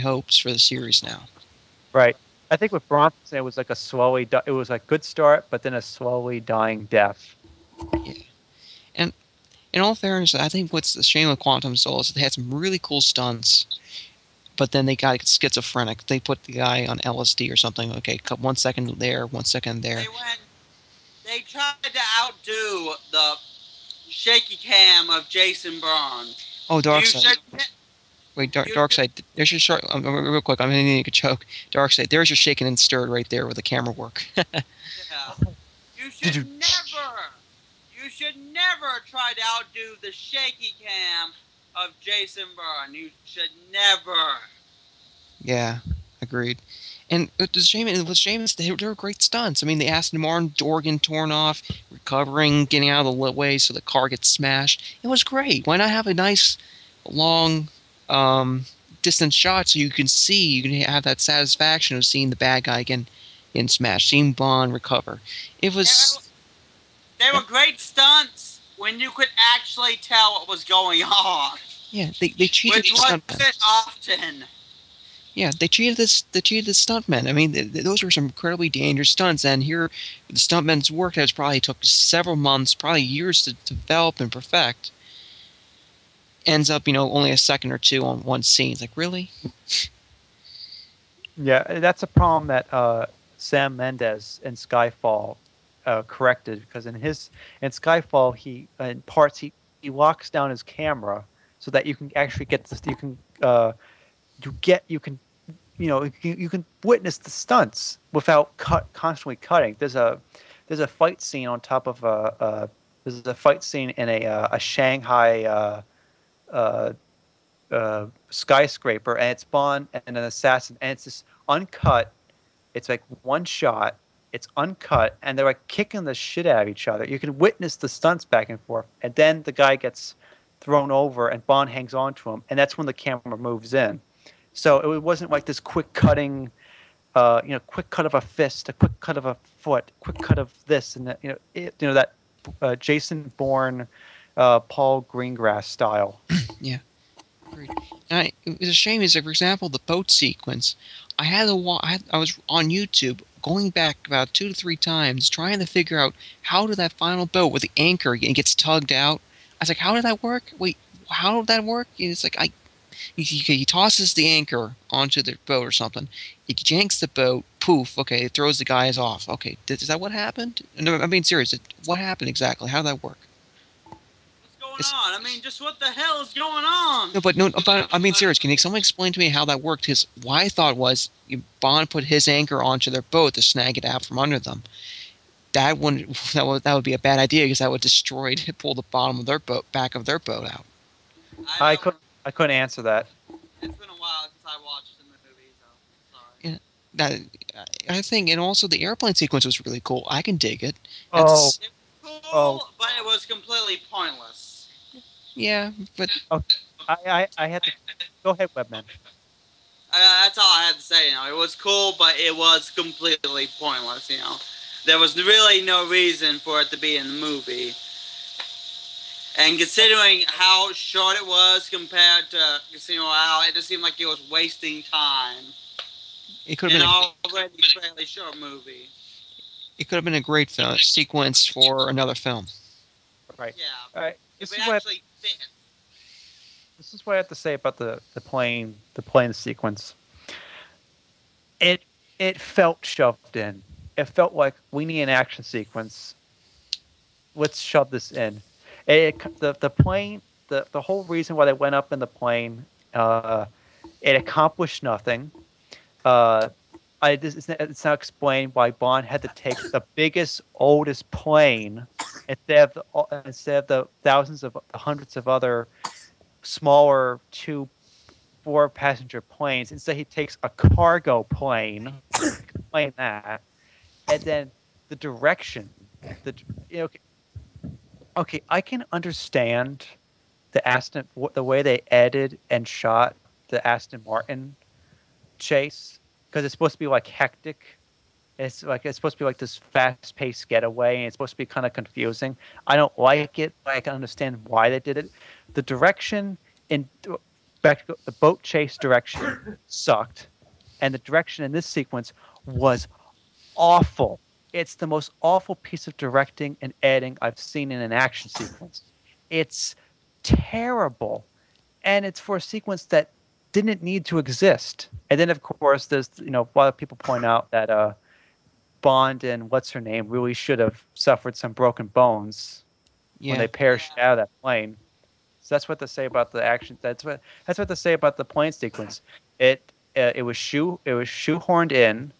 hopes for the series now. Right. I think with Bronson, it was like it was a good start, but then a slowly dying death. Yeah. And in all fairness, I think what's the shame with Quantum Soul is they had some really cool stunts, but then they got schizophrenic. They put the guy on LSD or something. Okay, 1 second there, 1 second there. They tried to outdo the shaky cam of Jason Bourne. Oh, Darkside. Wait, Darkside. There's your short. Real quick, I'm gonna need a choke. Darkside. There's your shaken and stirred right there with the camera work. Yeah. You should never try to outdo the shaky cam of Jason Bourne. You should never. Yeah, agreed. And what's shame is they were great stunts. I mean, the Aston Martin organ torn off, recovering, getting out of the way so the car gets smashed. It was great. Why not have a nice, long, distant shot so you can have that satisfaction of seeing the bad guy getting smashed, seeing Bond recover. It was. They were great stunts when you could actually tell what was going on. Yeah, they cheated the stuntmen. Which wasn't often. Yeah, they cheated the stuntmen. I mean, those were some incredibly dangerous stunts, and here the stuntmen's work has probably took several months, probably years to develop and perfect. Ends up, only a second or two on one scene. It's like, really? Yeah, that's a problem that Sam Mendes in Skyfall corrected, because in Skyfall he locks down his camera so that you can actually get this. You can witness the stunts without constantly cutting. There's a fight scene on top of there's a fight scene in a Shanghai skyscraper, and it's Bond and an assassin, and it's just uncut. It's like one shot. It's uncut, and they're like kicking the shit out of each other. You can witness the stunts back and forth, and then the guy gets thrown over, and Bond hangs on to him, and that's when the camera moves in. So it wasn't like this quick cutting, quick cut of a fist, a quick cut of a foot, quick cut of this and that. That Jason Bourne, Paul Greengrass style. Yeah, great. And it was a shame. Is, for example, the boat sequence. I was on YouTube going back about 2 to 3 times trying to figure out how did that final boat with the anchor gets tugged out. I was like, how did that work? Wait, how did that work? And it's like he tosses the anchor onto the boat or something. He janks the boat. Poof. Okay, it throws the guys off. Okay, is that what happened? No, I'm being serious. What happened exactly? How did that work? What's going on? I mean, just what the hell is going on? But I mean, serious. Can someone explain to me how that worked? Because what I thought was Bond put his anchor onto their boat to snag it out from under them. That would be a bad idea, because that would pull the bottom of their boat, back of their boat out. I couldn't answer that. It's been a while since I watched the movie, so sorry. Yeah, I think, and also the airplane sequence was really cool. I can dig it. It was cool, but it was completely pointless. Yeah, but I had to go ahead, Webbman. That's all I had to say. It was cool, but it was completely pointless. There was really no reason for it to be in the movie. And considering how short it was compared to Casino Royale, it just seemed like it was wasting time. It could have been already fairly short movie. It could have been a great sequence for another film. Right. Yeah. All right. This is what I have to say about the plane sequence. It felt shoved in. It felt like we need an action sequence. Let's shove this in. The plane, the whole reason why they went up in the plane, it accomplished nothing. It's not explained why Bond had to take the biggest, oldest plane instead of the hundreds of other smaller 4-passenger planes. Instead, he takes a cargo plane. Explain that, and then the direction. Okay, I can understand the way they edited and shot the Aston Martin chase, because it's supposed to be like hectic. It's supposed to be like this fast-paced getaway, and it's supposed to be kind of confusing. I don't like it, but I can understand why they did it. The direction the boat chase direction sucked, and the direction in this sequence was awful. It's the most awful piece of directing and editing I've seen in an action sequence. It's terrible, and it's for a sequence that didn't need to exist. And then, of course, there's a lot of people point out that Bond and what's her name really should have suffered some broken bones when they parachuted out of that plane. So that's what they say about the action. That's what they say about the plane sequence. It was shoehorned in.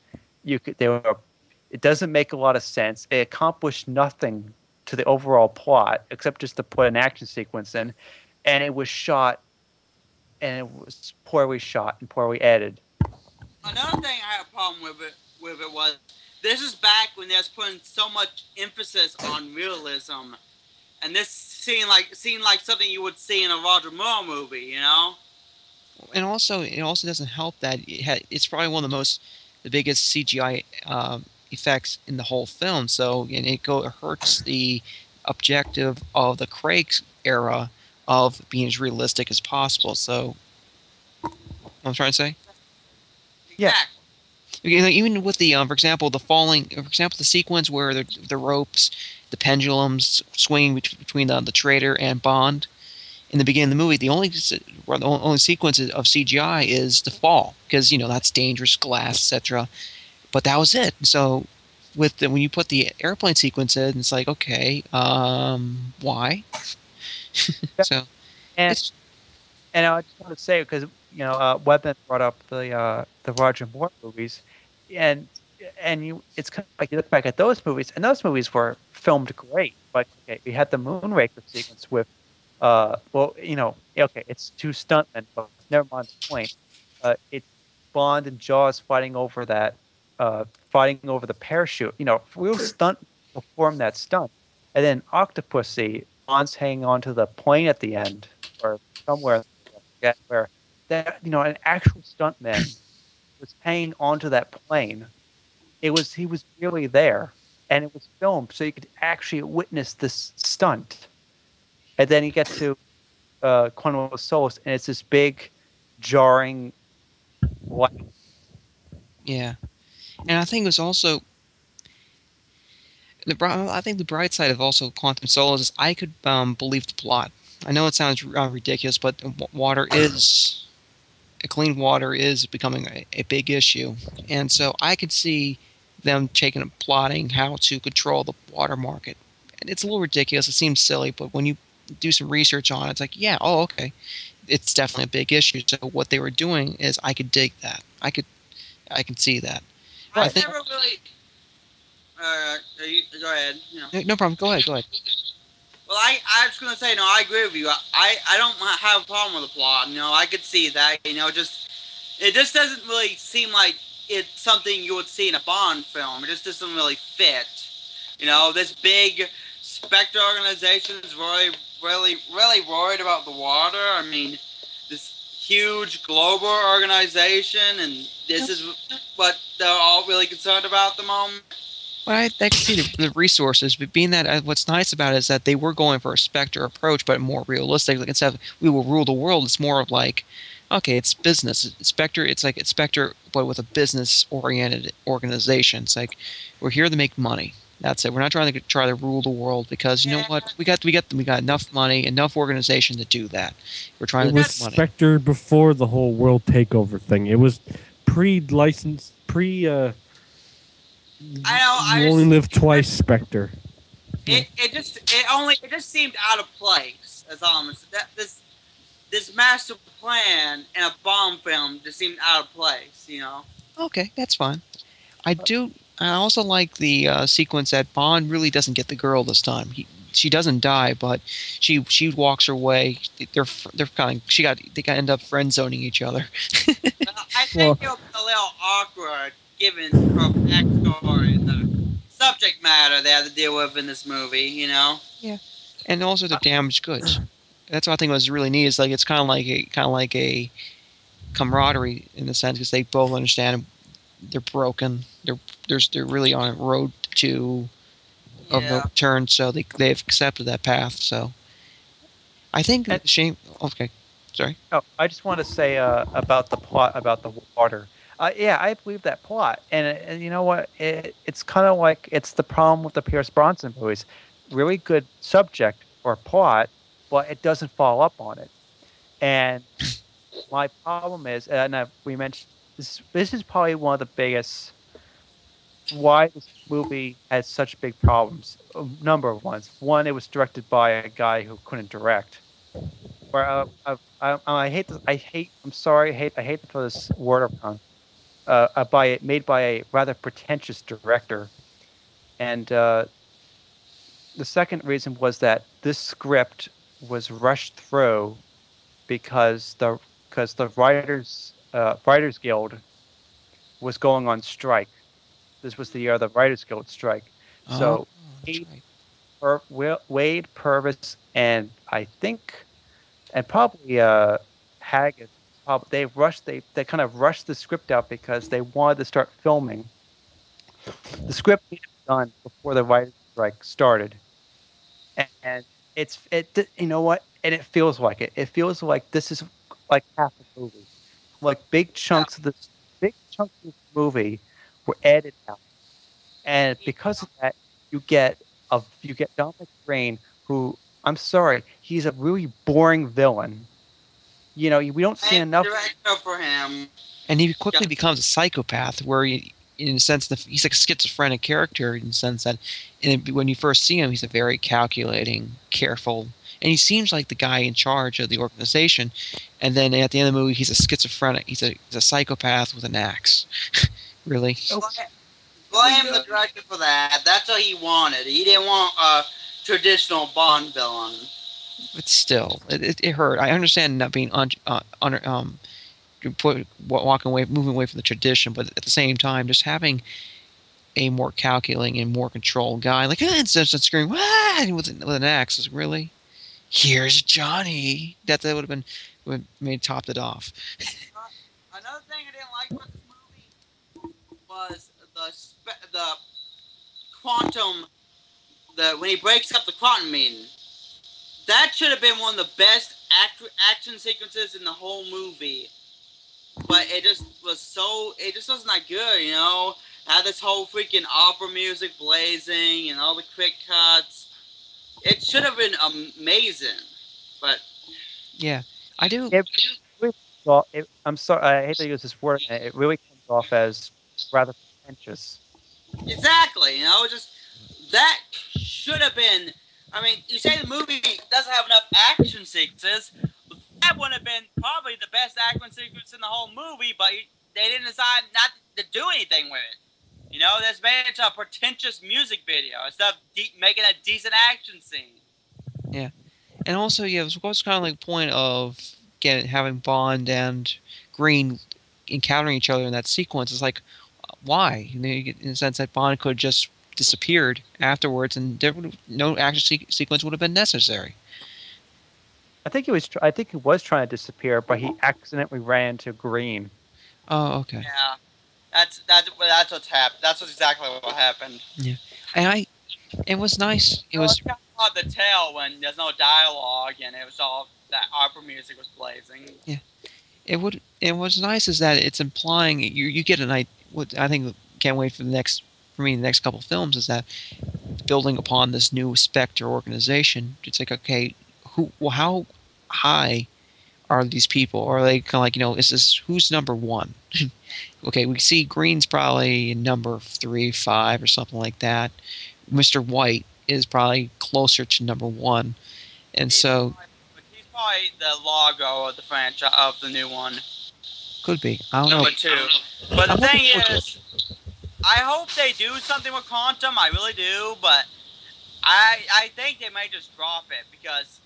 It doesn't make a lot of sense. It accomplished nothing to the overall plot except just to put an action sequence in, and it was shot, and it was poorly shot and poorly edited. Another thing I had a problem with it was this is back when they was putting so much emphasis on realism, and this seemed like something you would see in a Roger Moore movie, you know. And also, it also doesn't help that it's probably one of the biggest CGI effects in the whole film. So, and it hurts the objective of the Craig era of being as realistic as possible. So, what I'm trying to say. Yeah. Even with the, for example, the sequence where the ropes, the pendulums swinging between the traitor and Bond. In the beginning of the movie, the only sequence of CGI is the fall, because that's dangerous glass, etc. But that was it. So, when you put the airplane sequence in, it's like, okay, why? So, and I just want to say, because Webbman brought up the Roger Moore movies, and it's kind of like you look back at those movies, and those movies were filmed great. Like, okay, we had the Moonraker sequence with. It's two stuntmen, but never mind the point. It's Bond and Jaws fighting over the parachute. Real stunt perform that stunt, and then Octopussy, Bond's hanging onto the plane at the end, or somewhere, where that an actual stuntman was hanging onto that plane. He was really there, and it was filmed, so you could actually witness this stunt. And then you get to Quantum of Solace, and it's this big, jarring light. Yeah. And I think it was also the bright side of also Quantum Solace is I could believe the plot. I know it sounds ridiculous, but clean water is becoming a big issue, and so I could see them plotting how to control the water market. And it's a little ridiculous. It seems silly, but when you do some research on it, it's like, yeah, oh, okay, it's definitely a big issue. So what they were doing is, I could dig that. I can see that. I never really. Go ahead. No problem. Go ahead. Well, I was gonna say, no, I agree with you. I don't have a problem with the plot. I could see that. It just doesn't really seem like it's something you would see in a Bond film. It just doesn't really fit. This big Spectre organization is really worried about the water. I mean, this huge global organization, and this is what they're all really concerned about at the moment. Well, I can see the resources, but being that what's nice about it is that they were going for a Spectre approach, but more realistic. Like, instead of we will rule the world, it's more of like, okay, it's business. Spectre, it's Spectre, but with a business-oriented organization. It's like, we're here to make money. That's it. We're not trying to rule the world, because you know what? We got enough money, enough organization to do that. We're trying to make money. It was Spectre before the whole world takeover thing. It was pre-licensed, I know. You only live twice, Spectre. It just seemed out of place. That's all I'm saying. This master plan in a Bond film just seemed out of place. Okay, that's fine. I also like the sequence that Bond really doesn't get the girl this time. She doesn't die, but she walks her way. They end up friend zoning each other. I think it was a little awkward given her backstory and the subject matter they had to deal with in this movie. Yeah, and also the damaged goods. That's what I think was really neat. Is like it's kind of like a camaraderie in the sense, because they both understand they're broken. They're really on a road to a return, so they've accepted that path. So I think shame. Okay, Sorry. Oh, I just want to say about the plot about the water. Yeah, I believe that plot, and you know what? It's kind of like it's the problem with the Pierce Bronson movies. Really good subject or plot, but it doesn't follow up on it. And my problem is, and we mentioned this. This is probably one of the biggest why this movie has such big problems. A number of ones. One, it was directed by a guy who couldn't direct. Where I hate this, I hate. I'm sorry. I hate to throw this word around. Made by a rather pretentious director, and the second reason was that this script was rushed through because the writers guild was going on strike. This was the year of the Writers Guild strike. So Oh, that's right. Wade Purvis, and I think, and probably Haggis, they kind of rushed the script out because they wanted to start filming. The script needed to be done before the writers' strike started, and you know what? And it feels like it. It feels like this is like half a movie. Like big chunks of this movie were edited out. And because of that, you get Dominic Crane, who I'm sorry, he's a really boring villain. You know, we don't see And enough. director for him. And he quickly becomes a psychopath, where in a sense, he's like a schizophrenic character in the sense that when you first see him, he's a very calculating, careful, and he seems like the guy in charge of the organization. And then at the end of the movie, he's a schizophrenic. He's a psychopath with an axe. Really? Blame the director for that. That's what he wanted. He didn't want a traditional Bond villain. But still, it hurt. I understand not being moving away from the tradition, but at the same time, just having a more calculating and more controlled guy, like instead of screaming with an axe, is really, here's Johnny. That would have been topped it off. Another thing I didn't like about this movie was the quantum. When he breaks up the quantum meeting, that should have been one of the best action sequences in the whole movie. But it just wasn't that good, you know. Had this whole freaking opera music blazing and all the quick cuts. It should have been amazing, but yeah, I do. I'm sorry, I hate to use this word. It really comes off as rather pretentious. exactly, you know, just that should have been. I mean, you say the movie doesn't have enough action sequences. That would have been probably the best action sequence in the whole movie, but they didn't decide not to do anything with it. You know, that's made it into a pretentious music video instead of making a decent action scene. Yeah, and also, what's kind of like the point of having Bond and Green encountering each other in that sequence? Is like, why? In the sense that Bond could have just disappeared afterwards, and no action sequence would have been necessary. I think he was trying to disappear, but he accidentally ran into Green. Oh, okay. Yeah, that's what's happened. That's exactly what happened. Yeah, and it was nice. It was kind of hard to tell when there's no dialogue and it was all that opera music was blazing. Yeah, it was nice is that it's implying you get an idea. What I think can't wait for the next couple of films is that building upon this new Spectre organization. It's like, okay, how high are these people? Are they kind of like, who's number one? Okay, we see Green's probably number 3, 5, or something like that. Mr. White is probably closer to number 1, and he's probably the logo of the franchise of the new one. Could be. I don't number know. 2. But the thing is, I hope they do something with Quantum. I really do, but I think they might just drop it because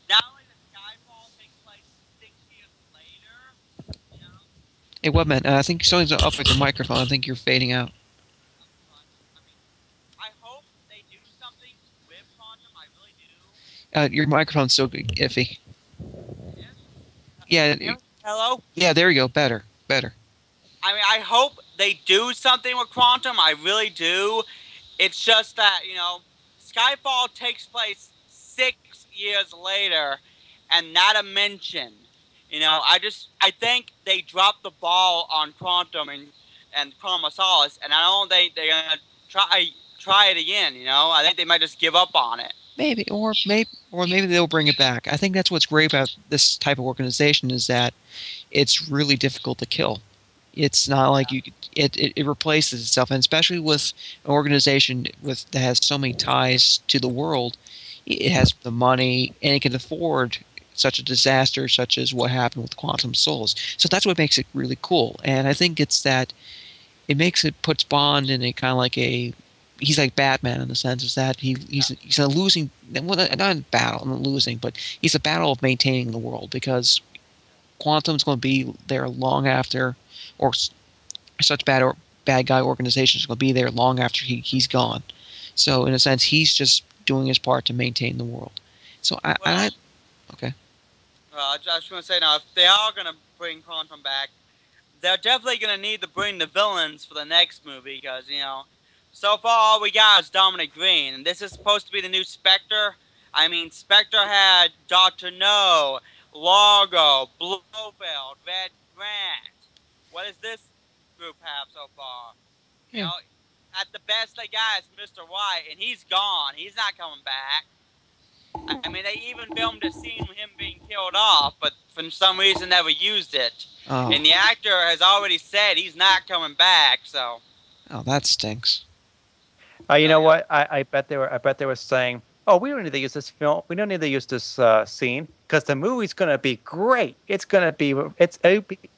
not only the Skyfall takes place 6 years later, you know. Hey, Webbman, I think something's up with your microphone. I think you're fading out. I hope they do something with Quantum. I really do. Your microphone's so iffy. Yeah. Hello? Yeah, there you go. Better. I mean, I hope they do something with Quantum. I really do. It's just that, Skyfall takes place 6 years later, and not a mention I think they dropped the ball on Quantum and Chroma Solace, and I don't think they're gonna try it again. I think they might just give up on it. Maybe they'll bring it back. I think that's what's great about this type of organization is that it's really difficult to kill. It's not like it replaces itself, and especially with an organization that has so many ties to the world, it has the money and it can afford such a disaster such as what happened with Quantum Souls. So that's what makes it really cool. And I think it's that it puts Bond in a kind of like he's like Batman in the sense is that he's a losing, well, not a battle, not losing, but he's a battle of maintaining the world because Quantum's going to be there long after, or such bad guy organizations are going to be there long after he's gone. So in a sense, he's just doing his part to maintain the world. So okay. I was just going to say now, if they are going to bring Quantum back, they're definitely going to need to bring the villains for the next movie because, so far all we got is Dominic Green, and this is supposed to be the new Spectre. I mean, Spectre had Dr. No, Largo, Blofeld, Red Grant. What does this group have so far? Yeah. At the best they got is Mr. White, and he's gone. He's not coming back. I mean, they even filmed a scene with him being killed off, but for some reason never used it. Oh. And the actor has already said he's not coming back. So. Oh, that stinks. You know what? I bet they were saying, "Oh, we don't need to use this film. We don't need to use this scene because the movie's gonna be great. It's gonna be.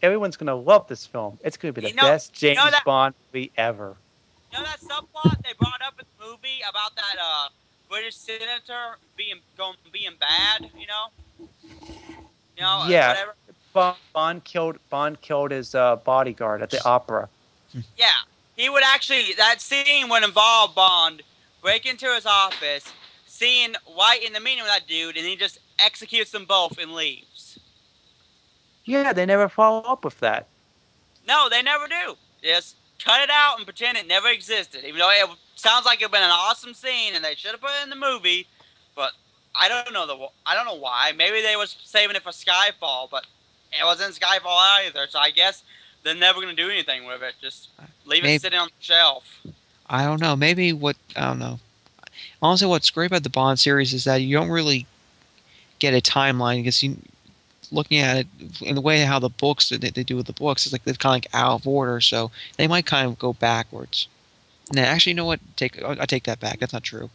Everyone's gonna love this film. It's gonna be the best James Bond movie ever." You know that subplot they brought up in the movie about that British senator being bad, Yeah. Whatever. Bond killed his bodyguard at the opera. Yeah, that scene would involve Bond break into his office, seeing White in the meeting with that dude, and he just executes them both and leaves. Yeah, they never follow up with that. No, they never do. Just cut it out and pretend it never existed, even though it sounds like it'd been an awesome scene and they should have put it in the movie, but I don't know why. Maybe they was saving it for Skyfall, but it wasn't Skyfall either. So I guess they're never gonna do anything with it. Just leave it sitting on the shelf. I don't know. I don't know. Honestly, what's great about the Bond series is that you don't really get a timeline because looking at it in the way how the books they do with the books, it's like they're kind of like out of order. So they might kind of go backwards. Now, actually, you know what? I take that back. That's not true.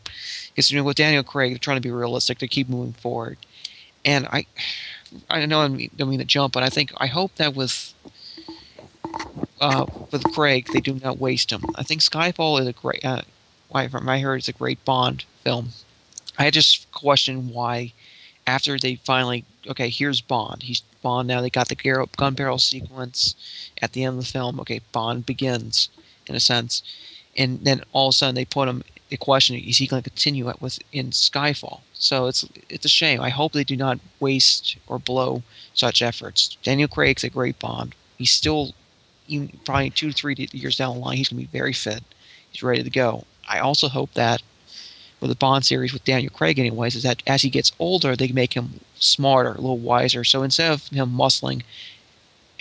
Because with Daniel Craig, they're trying to be realistic. They keep moving forward, and I know I don't mean to jump, but I hope that with Craig, they do not waste him. I think Skyfall is a great. From I heard, it's a great Bond film. I just question why, after they finally here's Bond. He's Bond now. They got the gun barrel sequence at the end of the film. Okay, Bond begins in a sense. And then all of a sudden they put him. The question is he going to continue it in Skyfall? So it's a shame. I hope they do not waste or blow such efforts. Daniel Craig's a great Bond. He's still, even probably 2 to 3 years down the line, he's going to be very fit. He's ready to go. I also hope that with the Bond series with Daniel Craig, anyways, is that as he gets older, they make him smarter, a little wiser. So instead of him muscling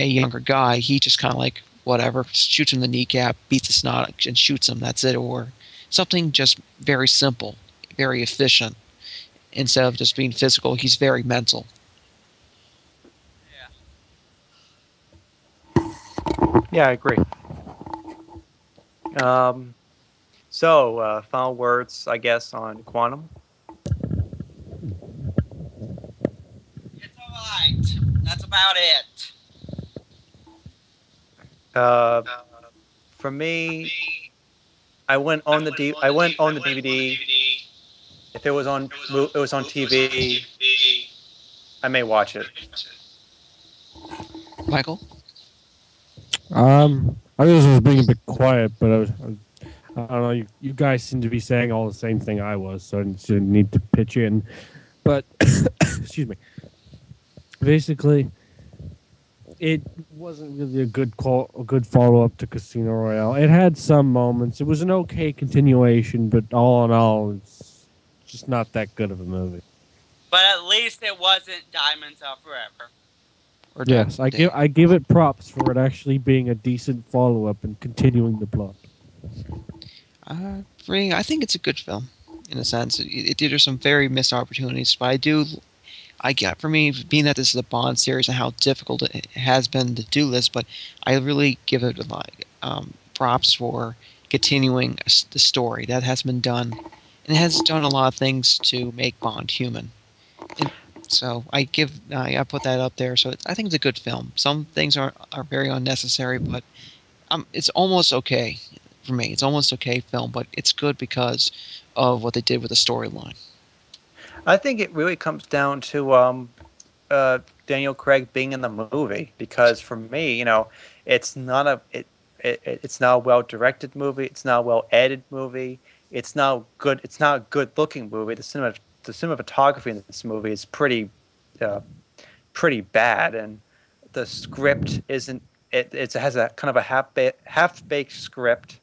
a younger guy, he just kind of like whatever, shoots him in the kneecap, beats the snot, and shoots him. That's it. Or something just very simple, very efficient. Instead of just being physical, he's very mental. Yeah, I agree. So, final words, I guess, on Quantum. It's alright. That's about it. For me, I went on the DVD. If it was on TV, I may watch it. Michael? I was being a bit quiet, but I don't know. You guys seem to be saying all the same thing I was, so I didn't need to pitch in. But excuse me. Basically, it wasn't really a good follow-up to Casino Royale. It had some moments. It was an okay continuation, but all in all, it's just not that good of a movie. But at least it wasn't Diamonds Are Forever. Or Yes, I give it props for it actually being a decent follow up and continuing the plot. For me, I think it's a good film in a sense. There's some very missed opportunities, but I get for me being that this is a Bond series and how difficult it has been to do this, but I really give it props for continuing the story that has been done, and it has done a lot of things to make Bond human. And so I put that up there. So I think it's a good film. Some things are very unnecessary, but it's almost okay for me. It's almost okay film, but it's good because of what they did with the storyline. I think it really comes down to Daniel Craig being in the movie, because for me, it's not it's not a well directed movie. It's not a well edited movie. It's not good. It's not a good looking movie. The cinematography in this movie is pretty bad, and the script isn't. It has a kind of a half baked script,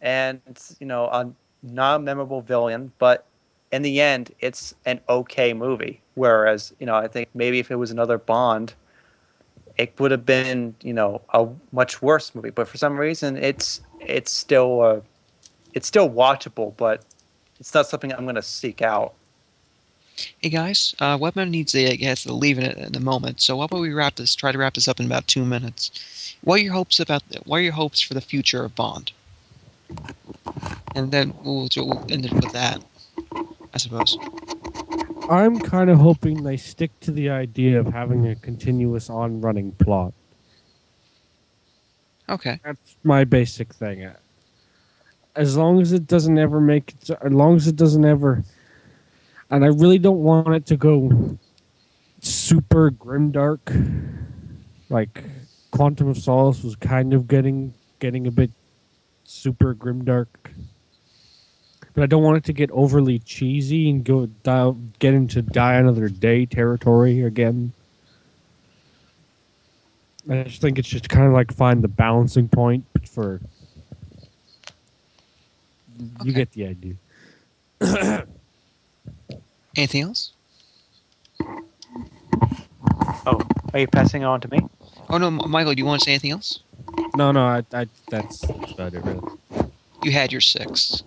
and it's, a non-memorable villain, but in the end, it's an okay movie. Whereas, I think maybe if it was another Bond, it would have been, a much worse movie. But for some reason, it's still watchable, but it's not something I'm going to seek out. Hey guys, Webbman has to leave in a moment. So why don't we try to wrap this up in about 2 minutes? What are your hopes for the future of Bond? And then we'll end it with that, I suppose. I'm kind of hoping they stick to the idea of having a continuous on-running plot. Okay. That's my basic thing. As long as it doesn't ever and I really don't want it to go super grimdark. Like Quantum of Solace was kind of getting a bit super grimdark. But I don't want it to get overly cheesy and get into Die Another Day territory again. I just think it's just kind of like find the balancing point for. Okay. You get the idea. Anything else? Oh, are you passing it on to me? Oh no, Michael, do you want to say anything else? No, that's about it, really. You had your 6.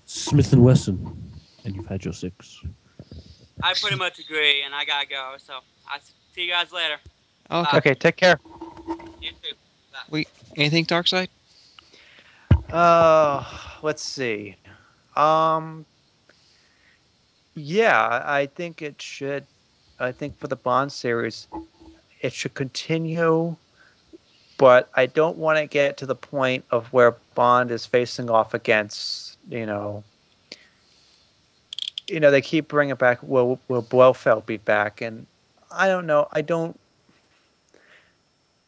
Smith & Wesson, and you've had your 6. I pretty much agree, and I gotta go. So I'll see you guys later. Okay. Okay, take care. You too. Bye. Wait, anything Darkside? Let's see. Yeah, I think it should. I think for the Bond series, it should continue, but I don't want to get to the point of where Bond is facing off against, they keep bringing back, will Blofeld be back? And I don't know.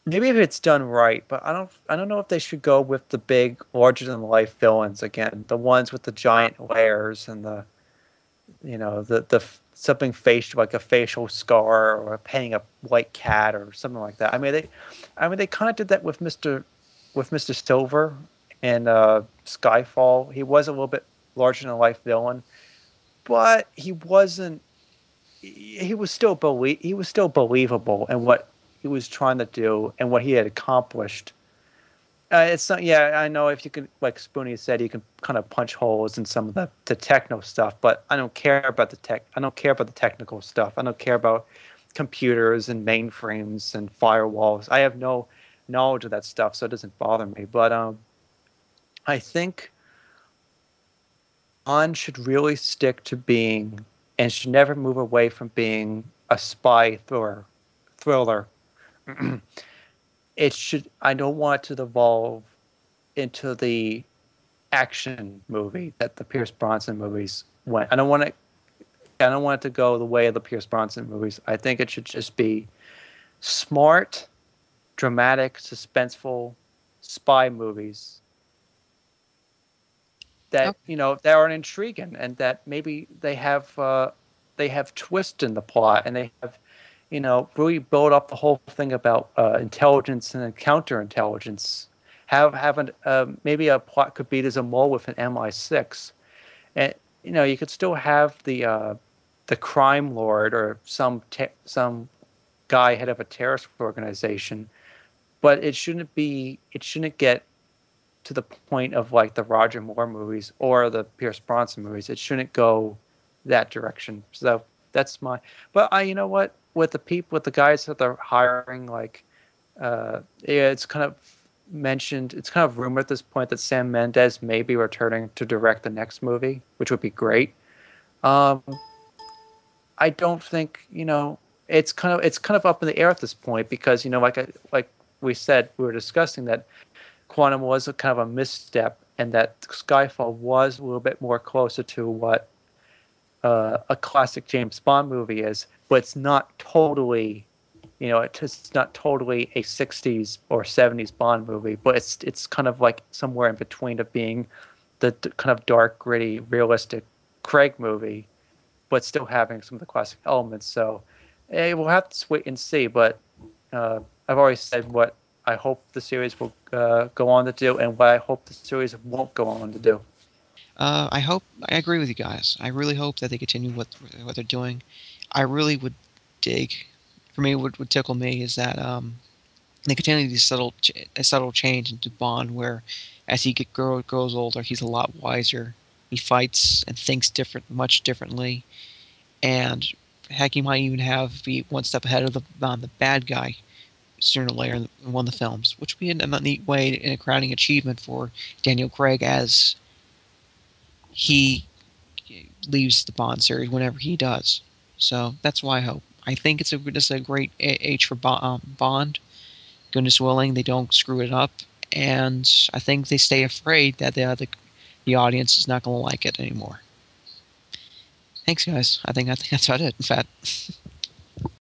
Maybe if it's done right, but I don't know if they should go with the big, larger than life villains again, the ones with the giant layers and the something facial, like a facial scar or painting a white cat or something like that. I mean they kind of did that with Mr. Silver in Skyfall. He was a little bit larger than life villain, but he wasn't. He was still believable in what he was trying to do and what he had accomplished. It's not. Yeah, I know if you could, like Spoonie said, you can kind of punch holes in some of the techno stuff, but I don't care about the tech. I don't care about the technical stuff. I don't care about computers and mainframes and firewalls. I have no knowledge of that stuff, so it doesn't bother me. But I think Bond should really stick to being, and should never move away from being, a spy thriller. It should. I don't want it to evolve into the action movie that the Pierce Brosnan movies went. I don't want it to go the way of the Pierce Brosnan movies. I think it should just be smart, dramatic, suspenseful spy movies that that are intriguing, and that maybe they have twist in the plot, and they have really build up the whole thing about intelligence and counterintelligence. Maybe a plot could be there's a mole with an MI6, and you could still have the crime lord or some guy head of a terrorist organization, but it shouldn't get to the point of like the Roger Moore movies or the Pierce Bronson movies. It shouldn't go that direction. So that's my. But you know what? With the guys that they're hiring, like, yeah, it's kind of mentioned. It's kind of rumored at this point that Sam Mendes may be returning to direct the next movie, which would be great. I don't think, it's kind of up in the air at this point because, like we said, we were discussing that Quantum was a kind of a misstep, and that Skyfall was a little bit more closer to what a classic James Bond movie is, but it's not totally, it's not totally a 60s or 70s Bond movie, but it's kind of like somewhere in between of being the kind of dark, gritty, realistic Craig movie, but still having some of the classic elements. So we'll have to wait and see, but I've already said what I hope the series will go on to do and what I hope the series won't go on to do. I agree with you guys. I really hope that they continue what they're doing. I really would dig. For me, what would tickle me is that they continue this subtle change into Bond, where as he grows older, he's a lot wiser. He fights and thinks much differently, and heck, he might even be one step ahead of the bad guy sooner or later in one of the films, which would be a neat way and a crowning achievement for Daniel Craig as he leaves the Bond series whenever he does. So that's why I hope. I think it's just a great age for Bond. Goodness willing, they don't screw it up, and I think they stay afraid that the audience is not going to like it anymore. Thanks, guys. I think that's about it. In fact.